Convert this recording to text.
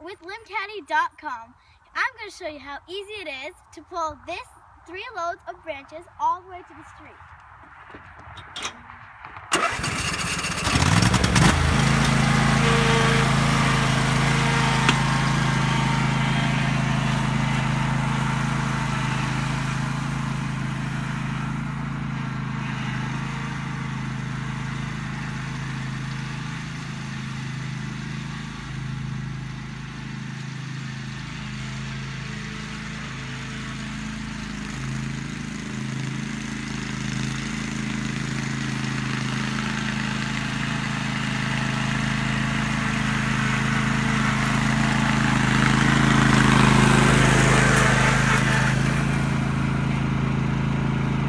with limcaddy.com. I'm going to show you how easy it is to pull this 3 loads of branches all the way to the street.